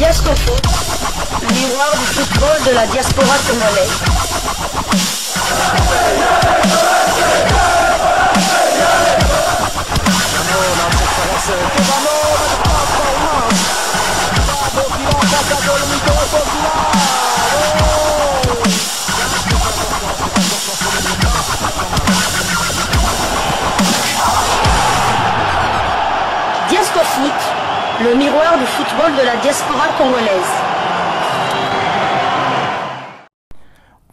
Diasco Foot, le miroir du football de la diaspora congolaise. Diasco Foot, le miroir du football de la diaspora congolaise.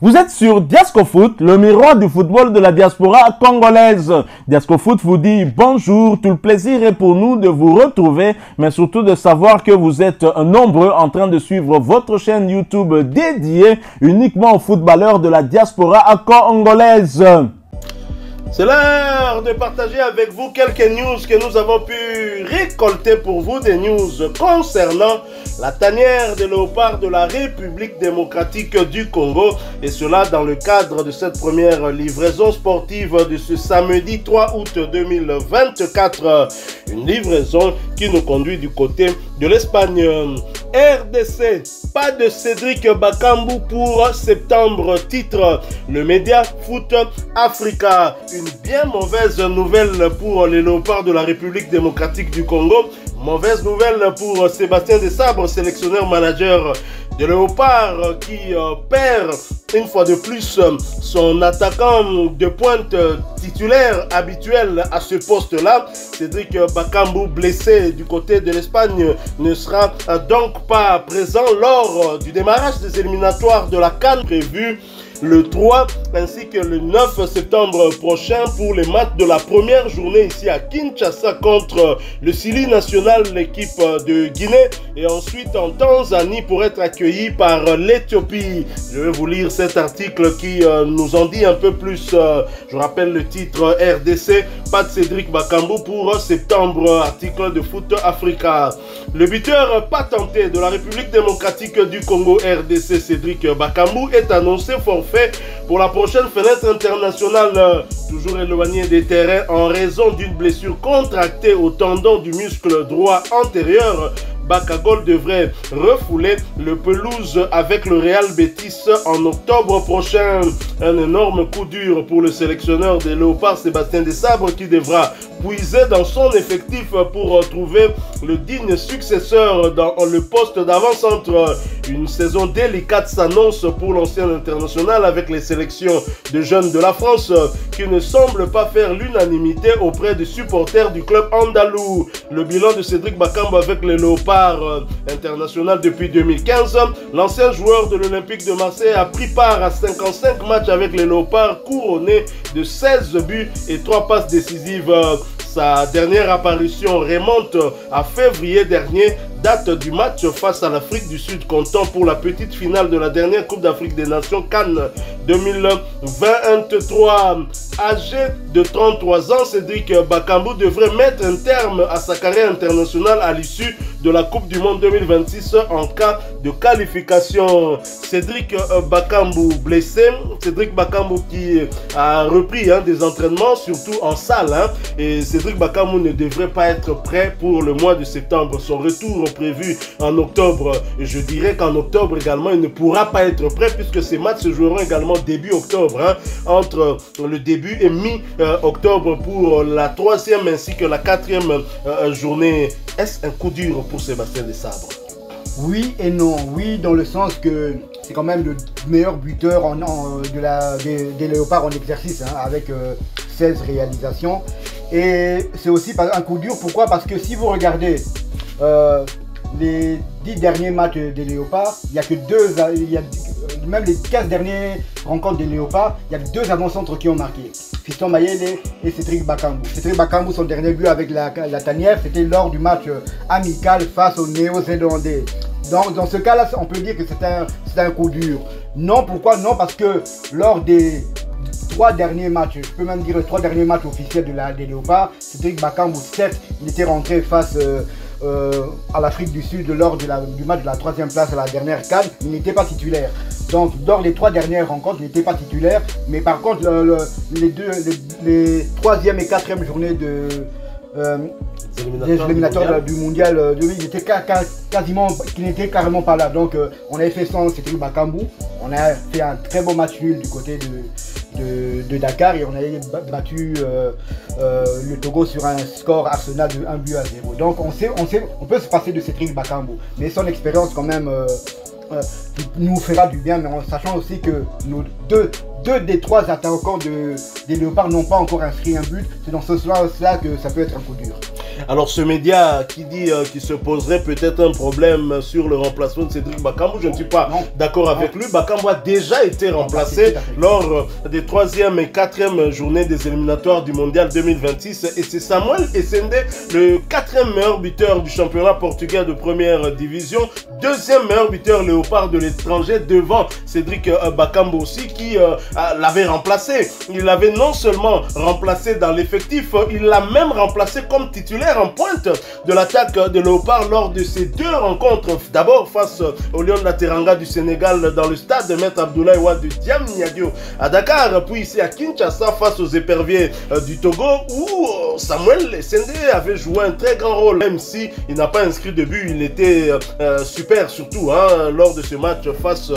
Vous êtes sur Diasco Foot, le miroir du football de la diaspora congolaise. Diasco Foot vous dit bonjour, tout le plaisir est pour nous de vous retrouver, mais surtout de savoir que vous êtes nombreux en train de suivre votre chaîne YouTube dédiée uniquement aux footballeurs de la diaspora congolaise. C'est l'heure de partager avec vous quelques news que nous avons pu récolter pour vous, des news concernant la tanière de léopard de la République démocratique du Congo, et cela dans le cadre de cette première livraison sportive de ce samedi 3 août 2024. Une livraison qui nous conduit du côté de l'Espagne. RDC, pas de Cédric Bakambu pour septembre, titre le média Foot Africa. Une bien mauvaise nouvelle pour les léopards de la République démocratique du Congo. Mauvaise nouvelle pour Sébastien Desabre, sélectionneur manager de léopards, qui perd une fois de plus son attaquant de pointe titulaire habituel à ce poste-là. Cédric Bakambu, blessé du côté de l'Espagne, ne sera donc pas présent lors du démarrage des éliminatoires de la CAN prévu le 3 ainsi que le 9 septembre prochain pour les matchs de la première journée ici à Kinshasa contre le Sili National, l'équipe de Guinée, et ensuite en Tanzanie pour être accueilli par l'Éthiopie. Je vais vous lire cet article qui nous en dit un peu plus. Je rappelle le titre: RDC, pas de Cédric Bakambu pour septembre, article de Foot Africa. Le buteur patenté de la République démocratique du Congo, RDC, Cédric Bakambu, est annoncé forfait pour la prochaine fenêtre internationale, toujours éloigné des terrains en raison d'une blessure contractée au tendon du muscle droit antérieur. Bakagol devrait refouler le pelouse avec le Real Betis en octobre prochain. Un énorme coup dur pour le sélectionneur des léopards Sébastien Desabre, qui devra puiser dans son effectif pour trouver le digne successeur dans le poste d'avant-centre. Une saison délicate s'annonce pour l'ancien international avec les sélections de jeunes de la France qui ne semblent pas faire l'unanimité auprès des supporters du club andalou. Le bilan de Cédric Bakambu avec les léopards international depuis 2015. L'ancien joueur de l'Olympique de Marseille a pris part à 55 matchs avec les léopards, couronné de 16 buts et 3 passes décisives. Sa dernière apparition remonte à février dernier, date du match face à l'Afrique du Sud, comptant pour la petite finale de la dernière Coupe d'Afrique des Nations CAN 2023. Âgé de 33 ans, Cédric Bakambu devrait mettre un terme à sa carrière internationale à l'issue de la Coupe du Monde 2026 en cas de qualification. Cédric Bakambu blessé, Cédric Bakambu qui a repris des entraînements, surtout en salle, et Cédric Bakambu ne devrait pas être prêt pour le mois de septembre. Son retour prévu en octobre, et je dirais qu'en octobre également il ne pourra pas être prêt puisque ces matchs se joueront également début octobre, entre le début et mi-octobre pour la 3e ainsi que la 4e journée. Est-ce un coup dur pour Sébastien Desabre? Oui et non. Oui, dans le sens que c'est quand même le meilleur buteur des léopards en exercice, avec 16 réalisations. Et c'est aussi un coup dur. Pourquoi? Parce que si vous regardez les 10 derniers matchs des léopards, il n'y a que même les 15 dernières rencontres des léopards, il y a 2 avant-centres qui ont marqué. Fiston Mayele et Cédric Bakambu. Cédric Bakambu, son dernier but avec la tanière, c'était lors du match amical face aux Néo-Zélandais. Donc dans ce cas-là, on peut dire que c'est un coup dur. Non, pourquoi? Non, parce que lors des 3 derniers matchs, je peux même dire les 3 derniers matchs officiels des léopards, Cédric Bakambu, certes, il était rentré face à l'Afrique du Sud lors du match de la 3e place à la dernière CAN, il n'était pas titulaire. Donc lors des 3 dernières rencontres, il n'était pas titulaire, mais par contre les 3e et 4e journées des éliminatoires du mondial 2000, il était quasiment, qu'il n'était carrément pas là. Donc on avait fait sans Cédric Bakambu, on a fait un très bon match nul du côté de Dakar et on avait battu le Togo sur un score Arsenal de 1-0. Donc on peut se passer de Cédric Bakambu, mais son expérience quand même nous fera du bien, mais en sachant aussi que nos deux des 3 attaquants des Léopards n'ont pas encore inscrit un but. C'est dans ce sens-là que ça peut être un coup dur. Alors ce média qui dit qu'il se poserait peut-être un problème sur le remplacement de Cédric Bakambu, je ne suis pas d'accord avec lui. Bakambu a déjà été remplacé lors des 3e et 4e journées des éliminatoires du mondial 2026 et c'est Samuel Essende, le 4e meilleur buteur du championnat portugais de première division, 2e meilleur buteur léopard de l'étranger devant Cédric Bakambu aussi qui l'avait remplacé. Il l'avait non seulement remplacé dans l'effectif, il l'a même remplacé comme titulaire en pointe de l'attaque de Léopard lors de ces 2 rencontres. D'abord face au Lion de la Teranga du Sénégal dans le stade de Maître Abdoulaye Wade de Diamniadio à Dakar, puis ici à Kinshasa face aux éperviers du Togo où Samuel Essende avait joué un très grand rôle. Même si il n'a pas inscrit de but, il était super surtout lors de ce match face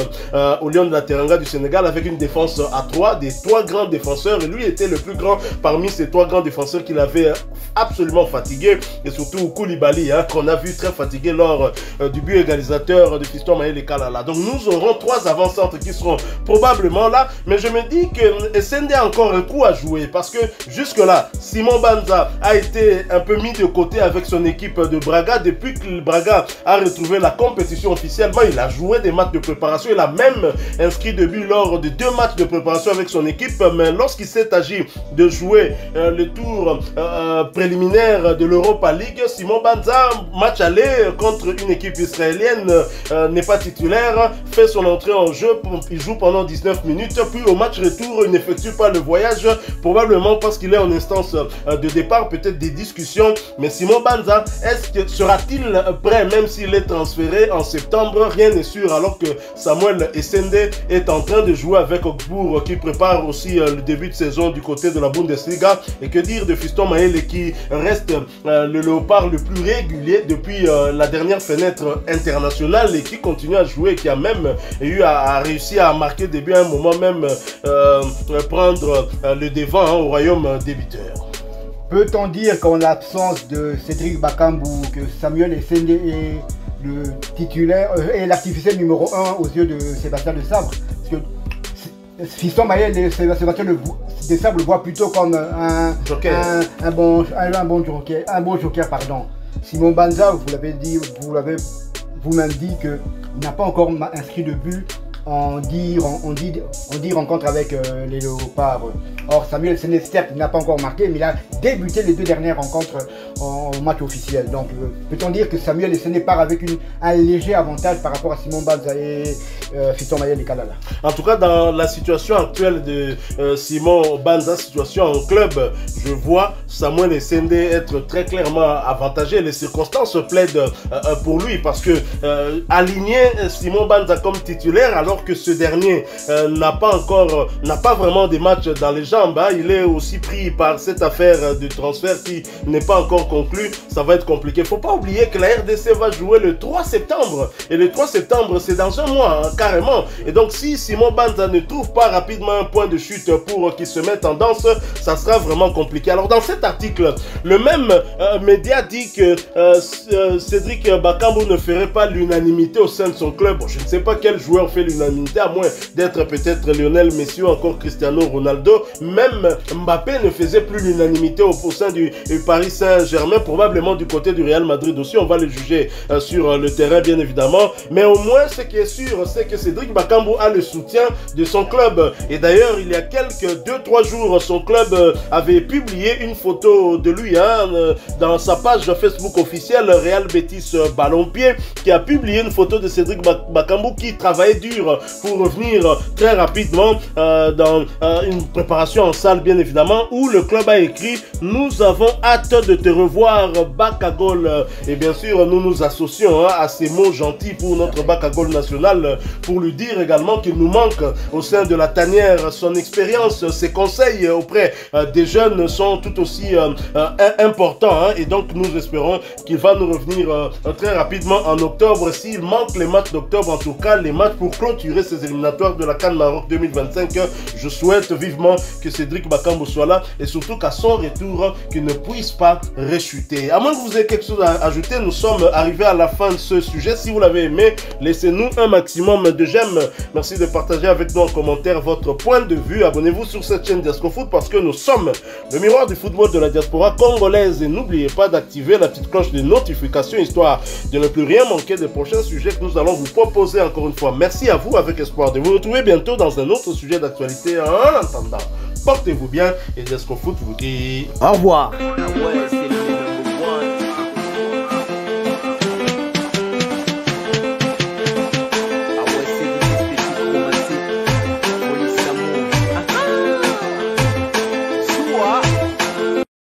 au Lion de la Teranga du Sénégal avec une défense à 3, des 3 grands défenseurs et lui était le plus grand parmi ces 3 grands défenseurs qu'il avait absolument fatigué et surtout Koulibaly qu'on a vu très fatigué lors du but égalisateur de Fiston Mayele Kalala. Donc nous aurons 3 avant-centres qui seront probablement là, mais je me dis que Essende a encore un coup à jouer parce que jusque là Simon Banza a été un peu mis de côté avec son équipe de Braga. Depuis que le Braga a retrouvé la compétition officiellement, il a joué des matchs de préparation, il a même inscrit de but lors de 2 matchs de préparation avec son équipe, mais lorsqu'il s'est agi de jouer le tour préliminaire de l'Europa League, Simon Banza, match aller contre une équipe israélienne, n'est pas titulaire, fait son entrée en jeu, il joue pendant 19 minutes, puis au match retour, il n'effectue pas le voyage, probablement parce qu'il est en instance de départ, peut-être des discussions, mais Simon Banza, sera-t-il prêt même s'il est transféré en septembre? Rien n'est sûr, alors que Samuel Essende est en train de jouer avec Augsbourg qui prépare aussi le début de saison du côté de la Bundesliga, et que dire de Fiston Mayele qui reste le Léopard le plus régulier depuis la dernière fenêtre internationale et qui continue à jouer, qui a même eu à réussir à marquer des buts à un moment même prendre le devant au royaume des buteurs. Peut-on dire qu'en l'absence de Cédric Bakambu, que Samuel Essende est le titulaire et l'artificiel numéro 1 aux yeux de Sébastien Desabre? Parce que Fiston Mayele et Sébastien Desabre le voit plutôt comme un bon joker, pardon. Simon Banza, vous l'avez dit, vous l'avez vous-même dit qu'il n'a pas encore inscrit de but en 10 rencontres avec les Léopards. Or Samuel Essende, certes, il n'a pas encore marqué, mais il a débuté les 2 dernières rencontres en match officiel. Donc peut-on dire que Samuel Essende part avec un léger avantage par rapport à Simon Banza et Fiston Mayele Kalala? En tout cas, dans la situation actuelle de Simon Banza, situation en club, je vois Samuel Essende être très clairement avantagé. Les circonstances plaident pour lui parce que aligner Simon Banza comme titulaire alors que ce dernier n'a pas vraiment des matchs dans les jambes, il est aussi pris par cette affaire de transfert qui n'est pas encore conclue, ça va être compliqué. Faut pas oublier que la RDC va jouer le 3 septembre et le 3 septembre c'est dans un mois carrément, et donc si Simon Banza ne trouve pas rapidement un point de chute pour qu'il se mette en danse, ça sera vraiment compliqué. Alors dans cet article, le même média dit que Cédric Bakambu ne ferait pas l'unanimité au sein de son club. Bon, je ne sais pas quel joueur fait l'unanimité, à moins d'être peut-être Lionel Messi ou encore Cristiano Ronaldo. Même Mbappé ne faisait plus l'unanimité au sein du Paris Saint-Germain, probablement du côté du Real Madrid aussi. On va le juger sur le terrain bien évidemment, mais au moins ce qui est sûr, c'est que Cédric Bakambu a le soutien de son club. Et d'ailleurs il y a quelques 2-3 jours, son club avait publié une photo de lui dans sa page Facebook officielle Real Betis Ballon Pied, qui a publié une photo de Cédric Bakambu qui travaillait dur pour revenir très rapidement dans une préparation en salle, bien évidemment, où le club a écrit « Nous avons hâte de te revoir, Bakagol ». Et bien sûr, nous nous associons à ces mots gentils pour notre Bakagol national, pour lui dire également qu'il nous manque au sein de la tanière. Son expérience, ses conseils auprès des jeunes sont tout aussi importants. Et donc, nous espérons qu'il va nous revenir très rapidement en octobre. S'il manque les matchs d'octobre, en tout cas, les matchs pour clôturer ces éliminatoires de la CAN Maroc 2025, je souhaite vivement que Cédric Bakambu soit là et surtout qu'à son retour, qu'il ne puisse pas rechuter. À moins que vous ayez quelque chose à ajouter, nous sommes arrivés à la fin de ce sujet. Si vous l'avez aimé, laissez-nous un maximum de j'aime. Merci de partager avec nous en commentaire votre point de vue. Abonnez-vous sur cette chaîne Diascofoot parce que nous sommes le miroir du football de la diaspora congolaise. Et n'oubliez pas d'activer la petite cloche de notification histoire de ne plus rien manquer des prochains sujets que nous allons vous proposer encore une fois. Merci à vous avec espoir de vous retrouver bientôt dans un autre sujet d'actualité. En attendant, portez-vous bien et Diascofoot vous dit au revoir.